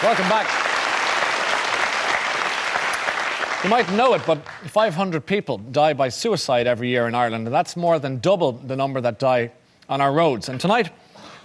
Welcome back. You might know it, but 500 people die by suicide every year in Ireland, and that's more than double the number that die on our roads. And tonight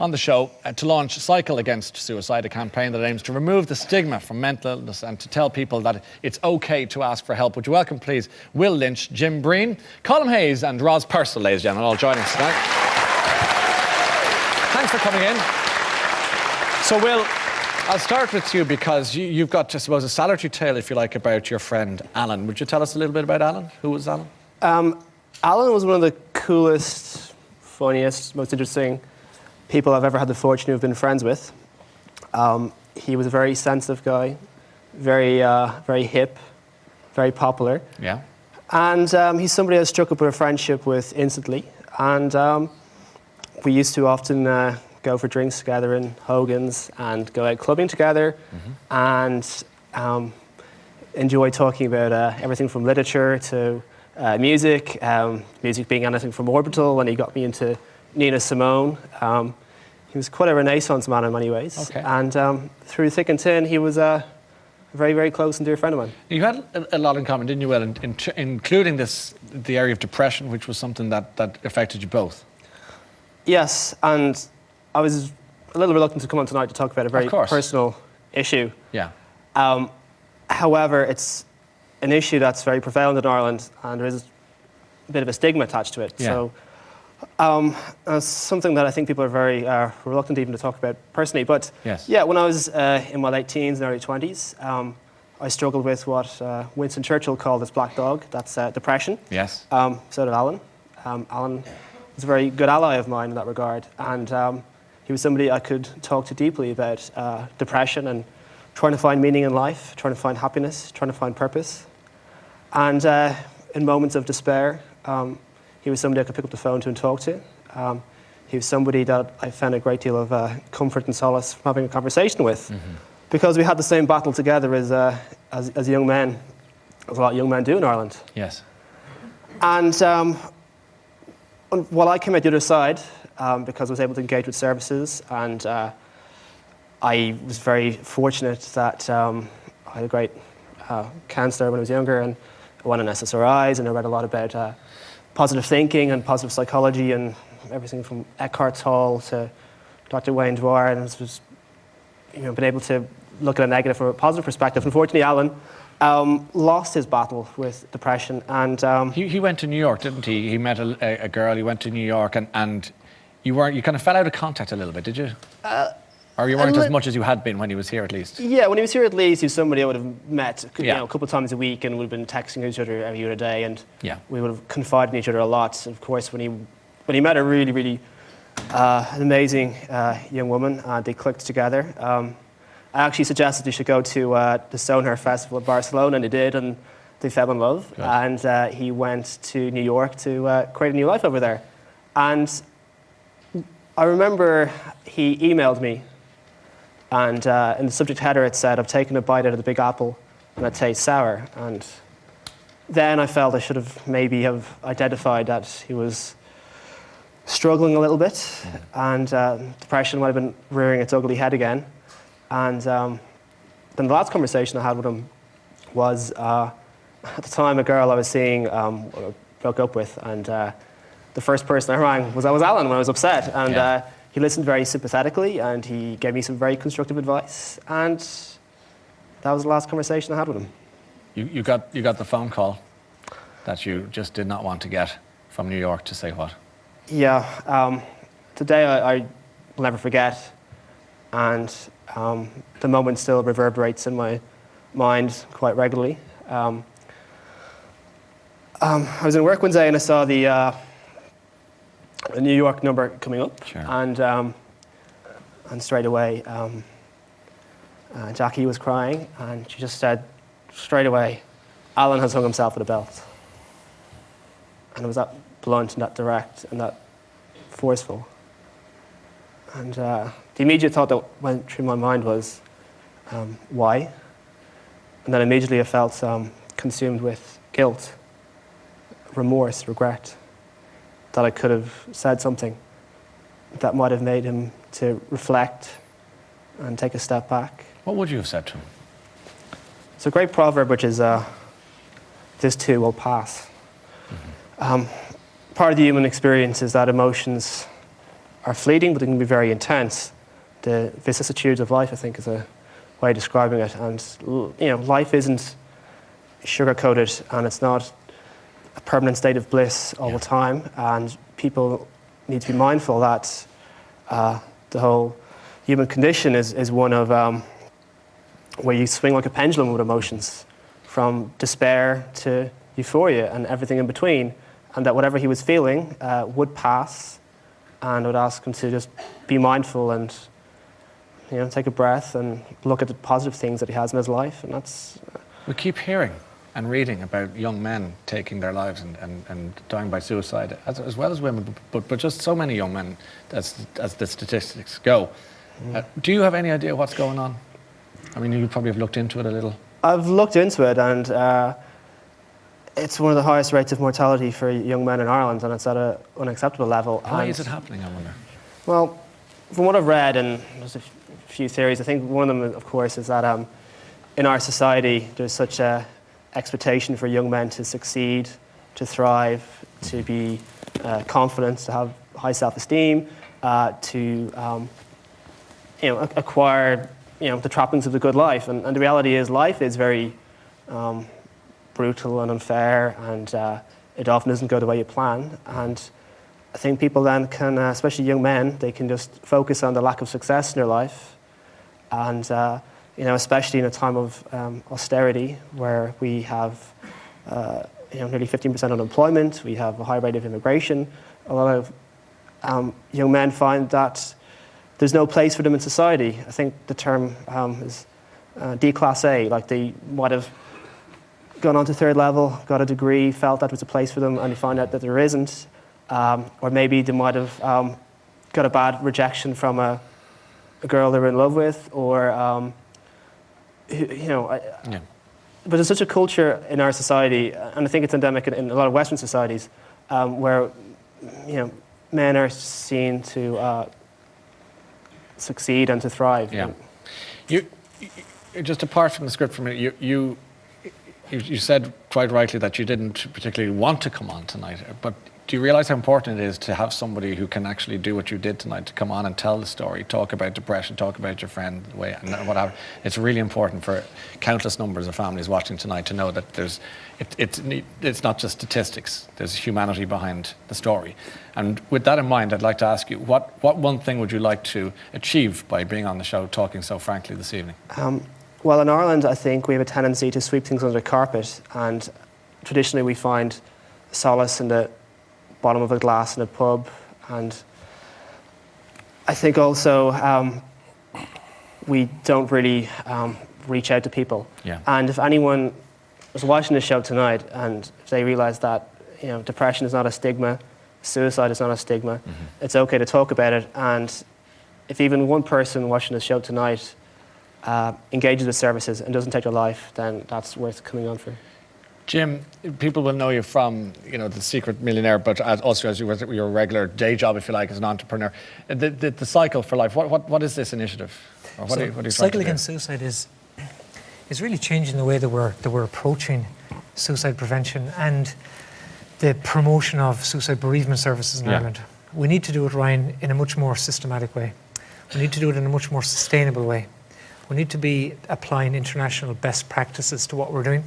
on the show, to launch Cycle Against Suicide, a campaign that aims to remove the stigma from mental illness and to tell people that it's okay to ask for help. Would you welcome, please, Will Lynch, Jim Breen, Colm Hayes and Purcell, ladies and gentlemen, all joining us tonight. Thanks for coming in. So, Will, I'll start with you because you've got, I suppose, a salutary tale, if you like, about your friend Alan. Would you tell us a little bit about Alan? Who was Alan? Alan was one of the coolest, funniest, most interesting people I've ever had the fortune to have been friends with. He was a very sensitive guy, very hip, very popular. Yeah. And he's somebody I struck up a friendship with instantly. And we used to often go for drinks together in Hogan's and go out clubbing together and enjoy talking about everything from literature to music, music being anything from Orbital when he got me into Nina Simone. He was quite a Renaissance man in many ways. Okay. And through thick and thin, he was a very, very close and dear friend of mine. You had a lot in common, didn't you, Will, including the area of depression, which was something that affected you both? Yes, and I was a little reluctant to come on tonight to talk about a very personal issue. Yeah. However, it's an issue that's very prevalent in Ireland, and there is a bit of a stigma attached to it. Yeah. So it's something that I think people are very reluctant even to talk about personally. But yes. Yeah, when I was in my late teens and early 20s, I struggled with what Winston Churchill called his black dog. That's depression. Yes. So did Alan. Alan was a very good ally of mine in that regard. And he was somebody I could talk to deeply about depression and trying to find meaning in life, trying to find happiness, trying to find purpose. And in moments of despair, he was somebody I could pick up the phone to and talk to. He was somebody that I found a great deal of comfort and solace from having a conversation with, because we had the same battle together as young men, as a lot of young men do in Ireland. Yes. And while I came out the other side, because I was able to engage with services, and I was very fortunate that I had a great counsellor when I was younger, and I went on SSRIs, and I read a lot about positive thinking and positive psychology and everything from Eckhart Tolle to Dr. Wayne Dwyer, and was, been able to look at a negative from a positive perspective. Unfortunately, Alan lost his battle with depression, and he went to New York, didn't he? He met a girl. He went to New York, and you kind of fell out of contact a little bit, did you? Or you weren't as much as you had been when he was here, at least? Yeah, when he was here, at least, he was somebody I would have met a couple of times a week, and would have been texting each other every other day, and we would have confided in each other a lot. And of course, when he met a really, really an amazing young woman, they clicked together. I actually suggested they should go to the Sonar Festival in Barcelona, and they did, and they fell in love. Good. And he went to New York to create a new life over there. And I remember he emailed me, and in the subject header it said, "I've taken a bite out of the Big Apple and it tastes sour." And then I felt I should have maybe have identified that he was struggling a little bit, and depression might have been rearing its ugly head again. And then the last conversation I had with him was, at the time, a girl I was seeing broke up with, and the first person I rang was Alan when I was upset, and he listened very sympathetically, and he gave me some very constructive advice, and that was the last conversation I had with him. You got the phone call that you just did not want to get from New York to say what? Yeah, today I will never forget, and the moment still reverberates in my mind quite regularly. I was in work one day and I saw the New York number coming up, and straight away Jackie was crying, and she just said straight away, "Alan has hung himself with a belt." And it was that blunt and that direct and that forceful. And the immediate thought that went through my mind was, why? And then immediately I felt consumed with guilt, remorse, regret, that I could have said something that might have made him to reflect and take a step back. What would you have said to him? It's a great proverb, which is, this too will pass. Part of the human experience is that emotions are fleeting, but they can be very intense. The vicissitudes of life, I think, is a way of describing it. And life isn't sugar-coated, and it's not a permanent state of bliss all the time. And people need to be mindful that the whole human condition is one of where you swing like a pendulum with emotions, from despair to euphoria and everything in between, and that whatever he was feeling would pass, and I would ask him to just be mindful and take a breath and look at the positive things that he has in his life. And that's we keep hearing and reading about young men taking their lives and dying by suicide, as well as women, but just so many young men as the statistics go. Do you have any idea what's going on? I mean, you probably have looked into it a little. I've looked into it, and it's one of the highest rates of mortality for young men in Ireland, and it's at an unacceptable level. Why is it happening, I wonder? Well, from what I've read, and there's a few theories, I think one of them, of course, is that in our society there's such a expectation for young men to succeed, to thrive, to be confident, to have high self-esteem, to acquire the trappings of the good life. And the reality is life is very brutal and unfair, and it often doesn't go the way you plan. And I think people then can, especially young men, they can just focus on the lack of success in their life. And especially in a time of austerity, where we have nearly 15% unemployment, we have a high rate of immigration, a lot of young men find that there's no place for them in society. I think the term is déclassé, like they might have gone on to third level, got a degree, felt that was a place for them, and they find out that there isn't. Or maybe they might have got a bad rejection from a girl they were in love with, or But there's such a culture in our society, and I think it's endemic in a lot of Western societies, where men are seen to succeed and to thrive. Yeah. You just apart from the script for a minute, you said quite rightly that you didn't particularly want to come on tonight, but do you realise how important it is to have somebody who can actually do what you did tonight, to come on and tell the story, talk about depression, talk about your friend, and whatever? It's really important for countless numbers of families watching tonight to know that it's not just statistics. There's humanity behind the story. And with that in mind, I'd like to ask you, what one thing would you like to achieve by being on the show, talking so frankly this evening? Well, in Ireland, I think we have a tendency to sweep things under the carpet, and traditionally we find solace in the bottom of a glass in a pub, and I think also we don't really reach out to people. Yeah. And if anyone was watching the show tonight and if they realise that depression is not a stigma, suicide is not a stigma, it's okay to talk about it, and if even one person watching the show tonight engages with services and doesn't take their life, then that's worth coming on for. Jim, people will know you from, The Secret Millionaire, but also as your regular day job, if you like, as an entrepreneur. The Cycle for Life, what is this initiative? Or what are you Cycle Against Suicide is really changing the way that we're approaching suicide prevention and the promotion of suicide bereavement services in Ireland. We need to do it, Ryan, in a much more systematic way. We need to do it in a much more sustainable way. We need to be applying international best practices to what we're doing.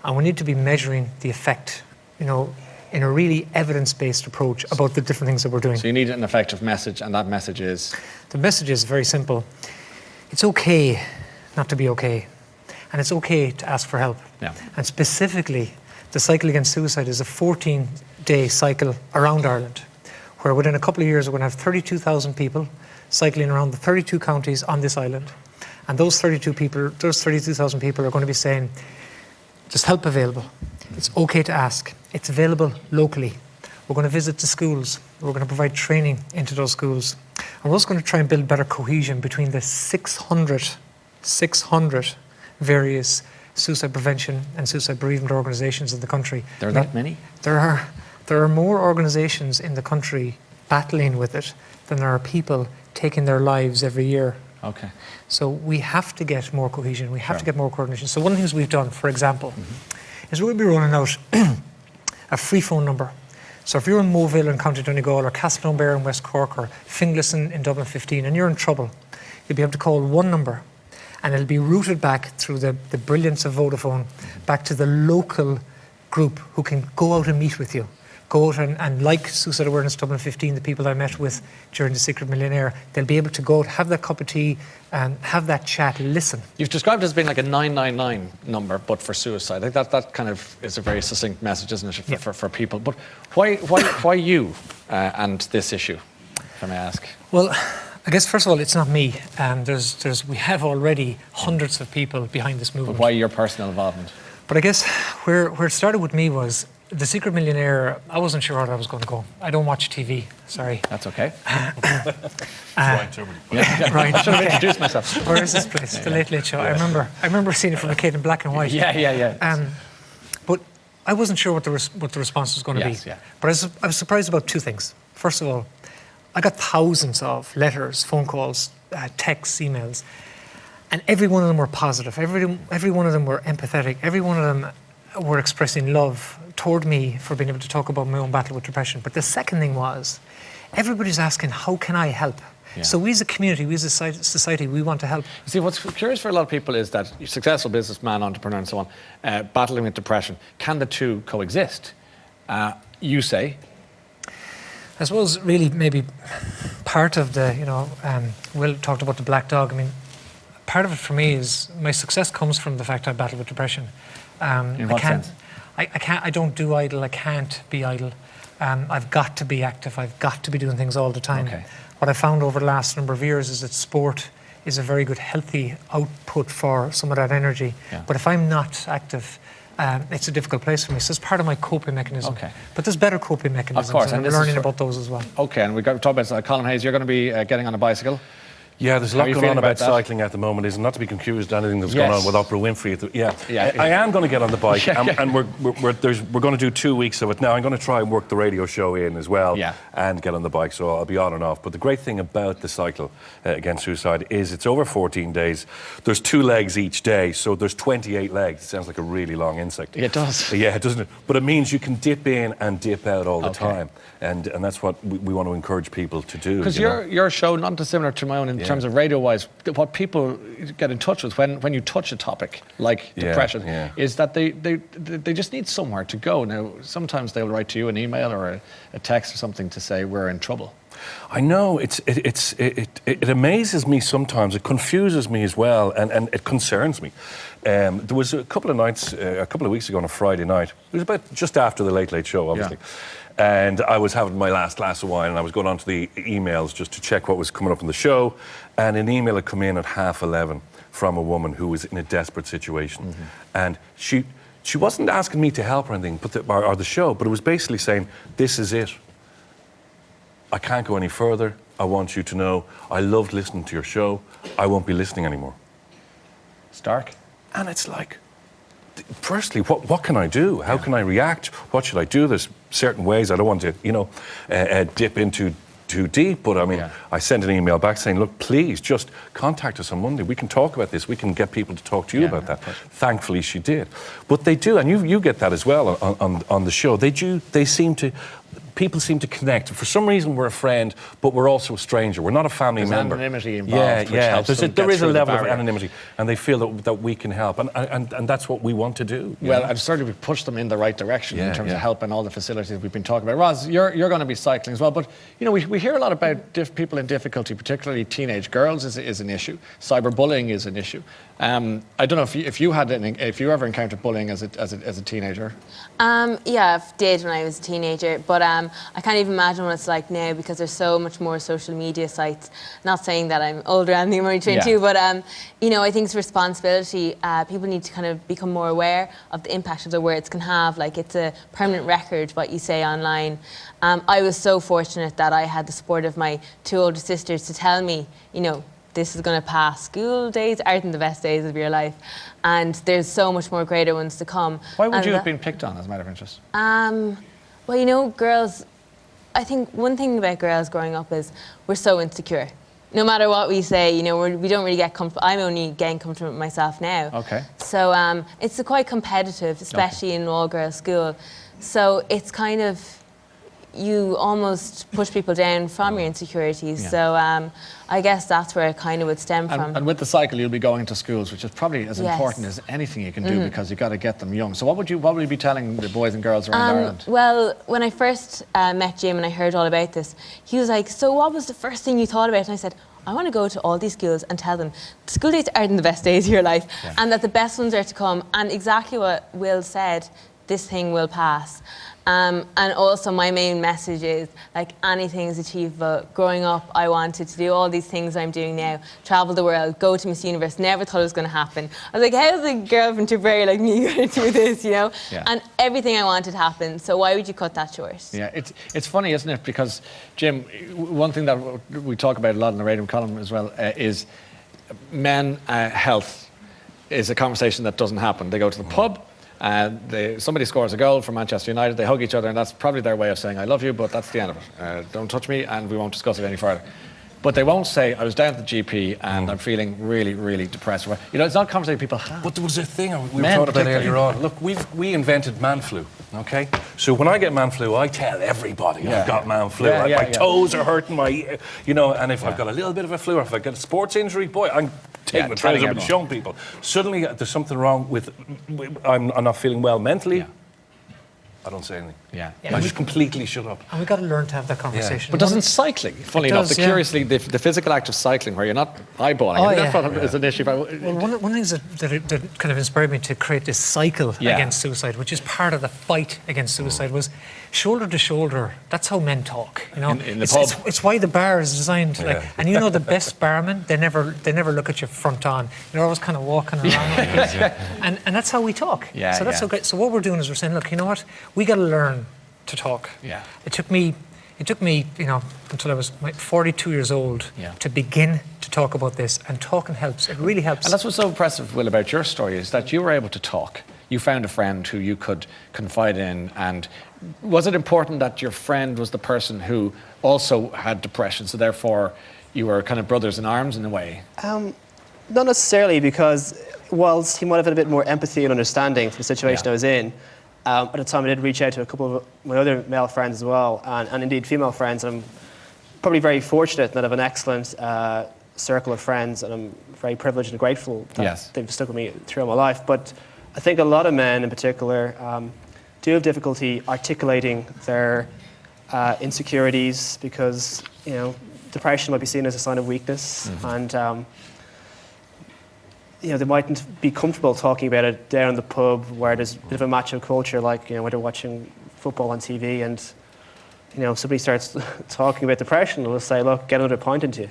And we need to be measuring the effect, in a really evidence-based approach about the different things that we're doing. So you need an effective message, and that message is? The message is very simple. It's okay not to be okay. And it's okay to ask for help. Yeah. And specifically, the Cycle Against Suicide is a 14-day cycle around Ireland, where within a couple of years we're going to have 32,000 people cycling around the 32 counties on this island. And those 32,000 people are going to be saying, there's help available. It's okay to ask. It's available locally. We're going to visit the schools. We're going to provide training into those schools. And we're also going to try and build better cohesion between the 600 various suicide prevention and suicide bereavement organisations in the country. There are that many? There are more organisations in the country battling with it than there are people taking their lives every year Okay. So we have to get more cohesion, we have to get more coordination. So one of the things we've done, for example, is we'll be rolling out a free phone number. So if you're in Moville in County Donegal or Castletownbere in West Cork or Finglas in Dublin 15 and you're in trouble, you'll be able to call one number and it'll be routed back through the brilliance of Vodafone back to the local group who can go out and meet with you. Go out and like Suicide Awareness Dublin 15, the people I met with during the Secret Millionaire, they'll be able to go out, have that cup of tea and have that chat, listen. You've described it as being like a 999 number, but for suicide. I think that kind of is a very succinct message, isn't it, for people? But why you and this issue, if I may ask? Well, I guess, first of all, it's not me. We have already hundreds of people behind this movement. But why your personal involvement? But I guess where it started with me was The Secret Millionaire. I wasn't sure where I was going to go. I don't watch TV, sorry. That's okay. Right, I should have introduced myself. Where is this place? The Late Late Show. I remember seeing it from a kid in black and white. Yeah. But I wasn't sure what the response was going to be. Yeah. But I was surprised about two things. First of all, I got thousands of letters, phone calls, texts, emails, and every one of them were positive. Every one of them were empathetic. Every one of them were expressing love toward me for being able to talk about my own battle with depression. But the second thing was, everybody's asking, how can I help? Yeah. So we as a community, we as a society, we want to help. You see, what's curious for a lot of people is that you're a successful businessman, entrepreneur and so on, battling with depression. Can the two coexist? You say? I suppose really maybe part of the, Will talked about the black dog. I mean, part of it for me is my success comes from the fact I battle with depression. In what sense? I don't do idle, I can't be idle. I've got to be active, I've got to be doing things all the time. Okay. What I found over the last number of years is that sport is a very good, healthy output for some of that energy. Yeah. But if I'm not active, it's a difficult place for me. So it's part of my coping mechanism. Okay. But there's better coping mechanisms, of course, and I'm learning about those as well. Okay, and we've got to talk about Colm Hayes. You're going to be getting on a bicycle. Yeah, there's a lot going on about cycling at the moment. It's not to be confused with anything that's going on with Oprah Winfrey. I am going to get on the bike, and we're going to do 2 weeks of it. Now, I'm going to try and work the radio show in as well and get on the bike, so I'll be on and off. But the great thing about the cycle against suicide is it's over 14 days. There's 2 legs each day, so there's 28 legs. It sounds like a really long insect. It does. Yeah, doesn't it? But it means you can dip in and dip out all the time. And that's what we want to encourage people to do. Because your show, not dissimilar to my own in terms of radio-wise, what people get in touch with when you touch a topic like depression is that they just need somewhere to go. Now, sometimes they'll write to you an email or a text or something to say we're in trouble. I know, it amazes me sometimes, it confuses me as well, and it concerns me. There was a couple of weeks ago on a Friday night, it was about just after the Late Late Show, obviously. Yeah. And I was having my last glass of wine and I was going on to the emails just to check what was coming up in the show. And an email had come in at 11:30 from a woman who was in a desperate situation. Mm-hmm. And she wasn't asking me to help or anything, or the show, but it was basically saying, this is it. I can't go any further. I want you to know I loved listening to your show. I won't be listening anymore. Stark. And it's like, firstly, what can I do? How can I react? What should I do? There's certain ways I don't want to, dip into too deep. But I mean, I sent an email back saying, look, please just contact us on Monday. We can talk about this. We can get people to talk to you about that. Thankfully, she did. But they do, and you get that as well on the show. They seem to. People seem to connect. For some reason, we're a friend, but we're also a stranger. We're not a family member. There's anonymity involved. There is a level of anonymity, and they feel that we can help, and that's what we want to do. Well, and certainly we push them in the right direction in terms of helping all the facilities we've been talking about. Roz, you're going to be cycling as well, but we hear a lot about people in difficulty, particularly teenage girls is an issue. Cyberbullying is an issue. I don't know if you ever encountered bullying as a teenager. Yeah, I did when I was a teenager, but I can't even imagine what it's like now because there's so much more social media sites. Not saying that I'm older and I'm only 22, but I think it's responsibility. People need to kind of become more aware of the impact of the words can have. Like, it's a permanent record what you say online. I was so fortunate that I had the support of my 2 older sisters to tell me, this is going to pass. School days aren't the best days of your life, and there's so much more greater ones to come. Why would you have been picked on, as a matter of interest? Well, girls, I think one thing about girls growing up is we're so insecure. no matter what we say, you know, we don't really get comfortable. I'm only getting comfortable with myself now. Okay. So it's quite competitive, especially in an all-girls school. So it's kind of, you almost push people down from your insecurities. Yeah. So I guess that's where it kind of would stem from. And with the cycle, you'll be going to schools, which is probably as important as anything you can do because you've got to get them young. So what would you be telling the boys and girls around Ireland? Well, when I first met Jim and I heard all about this, he was like, so what was the first thing you thought about? And I said, I want to go to all these schools and tell them school days aren't the best days of your life and that the best ones are to come. And exactly what Will said, this thing will pass. And also my main message is, like, anything is achievable. Growing up, I wanted to do all these things I'm doing now. Travel the world, go to Miss Universe. Never thought it was going to happen. I was like, how's a girl from Tipperary like me going to do this, you know? Yeah. And everything I wanted happened. So why would you cut that short? Yeah, it's funny, isn't it? Because, Jim, one thing that we talk about a lot in the radio column as well is men health is a conversation that doesn't happen. They go to the pub, somebody scores a goal for Manchester United, they hug each other, and that's probably their way of saying I love you, but that's the end of it. Don't touch me, and we won't discuss it any further. But they won't say, I was down at the GP and I'm feeling really, really depressed. You know, it's not a conversation people have. But there was a thing we were talking about earlier on. Look, we invented man flu, okay? So when I get man flu, I tell everybody I've got man flu. My toes are hurting, you know, and if I've got a little bit of a flu or if I've got a sports injury, boy, I'm taking the trousers up and showing people. Suddenly there's something wrong with I'm not feeling well mentally. I don't say anything. Yeah. I just completely shut up. And we've got to learn to have that conversation. But doesn't cycling, funnily enough, curiously, the physical act of cycling where you're not eyeballing, that is an issue. Well, one of the things that kind of inspired me to create this cycle against suicide, which is part of the fight against suicide, was shoulder to shoulder. That's how men talk, you know. In the pub. It's why the bar is designed like, and you know, the best barmen, they never look at you front on. You're always kind of walking around, and that's how we talk. Yeah, so that's so great. So what we're doing is we're saying, look, you know what, we got to learn to talk. Yeah. It took me, you know, until I was 42 years old to begin to talk about this, and talking helps. It really helps. And that's what's so impressive, Will, about your story is that you were able to talk. You found a friend who you could confide in, and was it important that your friend was the person who also had depression, so therefore you were kind of brothers in arms in a way? Not necessarily, because whilst he might have had a bit more empathy and understanding for the situation I was in, at the time I did reach out to a couple of my other male friends as well, and indeed female friends. And I'm probably very fortunate that I have an excellent circle of friends, and I'm very privileged and grateful that they've stuck with me throughout my life. But I think a lot of men in particular do have difficulty articulating their insecurities, because, you know, depression might be seen as a sign of weakness, and you know, they mightn't be comfortable talking about it down in the pub where there's a bit of a macho culture, like, you know, where they're watching football on TV and, you know, somebody starts talking about depression, they'll say, look, get another pint into you.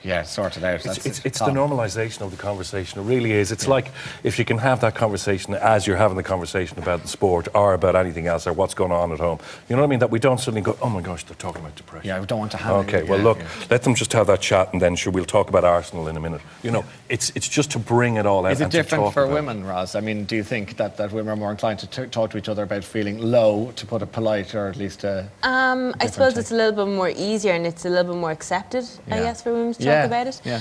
Yeah, sort it out. It's the normalisation of the conversation. It really is. It's like if you can have that conversation as you're having the conversation about the sport or about anything else or what's going on at home. You know what I mean? That we don't suddenly go, oh my gosh, they're talking about depression. Yeah, we don't want to have it. Okay, well, look, let them just have that chat, and then sure, we'll talk about Arsenal in a minute. You know, it's just to bring it all out. Is it different for women, Roz? I mean, do you think that women are more inclined to talk to each other about feeling low, to put it polite, or at least I suppose it's a little bit more easier and it's a little bit more accepted, I guess, for women to talk about it. Yeah.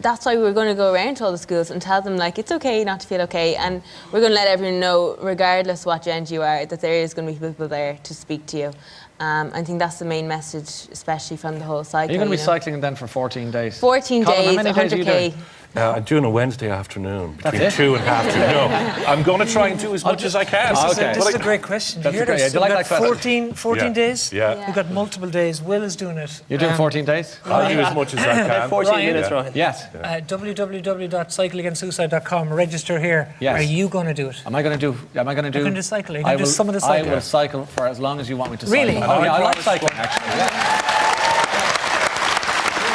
That's why we're going to go around to all the schools and tell them, like, it's okay not to feel okay, and we're going to let everyone know, regardless what gender you are, that there is going to be people there to speak to you. I think that's the main message, especially from the whole cycle. Are you going to be cycling then for 14 days? 14 Colm, days, how many days are you 100k. I'm doing a Wednesday afternoon between 2 and half 2. No, I'm going to try and do as much as I can. This is a great question. That's great. Do you like that question? 14 days? Yeah. We've got multiple days. Will is doing it. You're doing 14 days? I'll do as much as I can. 14 minutes, Ryan. Yes. www.cycleagainstsuicide.com. Register here. Yes. Are you going to do it? Am I going to do? You're going to cycle. You're going to do some of the cycling. I will cycle for as long as you want me to cycle. Really? Oh, yeah, I like cycling, actually. Yeah.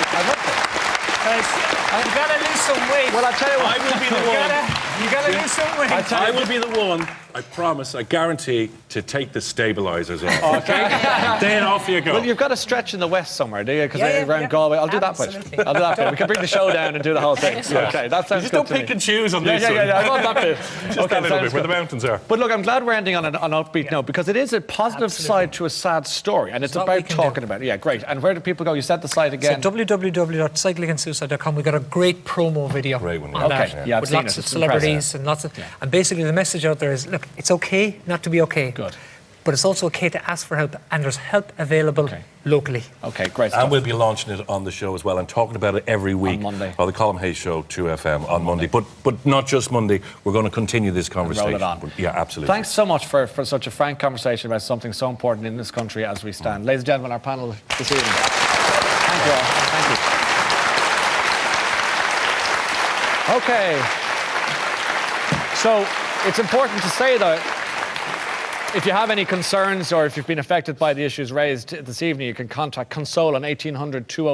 I love it. Guys, you've got to lose some weight. Well, I'll tell you what. I will be the one. You got to do something. I will be the one, I promise, I guarantee, to take the stabilisers off. Okay. Then off you go. Well, you've got a stretch in the west somewhere, do you? Because Yeah, around yeah. Galway. I'll do that bit. Absolutely. I'll do that bit. We can bring the show down and do the whole thing. Okay, that sounds Just good don't to pick me. and choose on Yeah, this one. I want that bit. Just Okay, that little sounds bit, where the good. mountains are. But look, I'm glad we're ending on an upbeat note because it is a positive Absolutely. side to a sad story, and it's what we about can talking do. about it. Yeah, great. And where do people go? You said the site So again. www.cyclingandsuicide.com. We got a great promo video Great one, on yeah. that Okay, yeah, I've with seen lots it. of It's celebrities and lots of. And basically, the message out there is: look, it's okay not to be okay. Good. But it's also okay to ask for help, and there's help available Okay. locally. Okay, great stuff. And we'll be launching it on the show as well and talking about it every week. Monday. On the Colm Hayes Show, 2FM, on Monday. But not just Monday. We're going to continue this conversation. roll it on. Yeah, absolutely. Thanks so much for such a frank conversation about something so important in this country as we stand. Ladies and gentlemen, our panel this evening. Thank you all. Thank you. Okay. So it's important to say, though, if you have any concerns or if you've been affected by the issues raised this evening, you can contact Console on 1800 20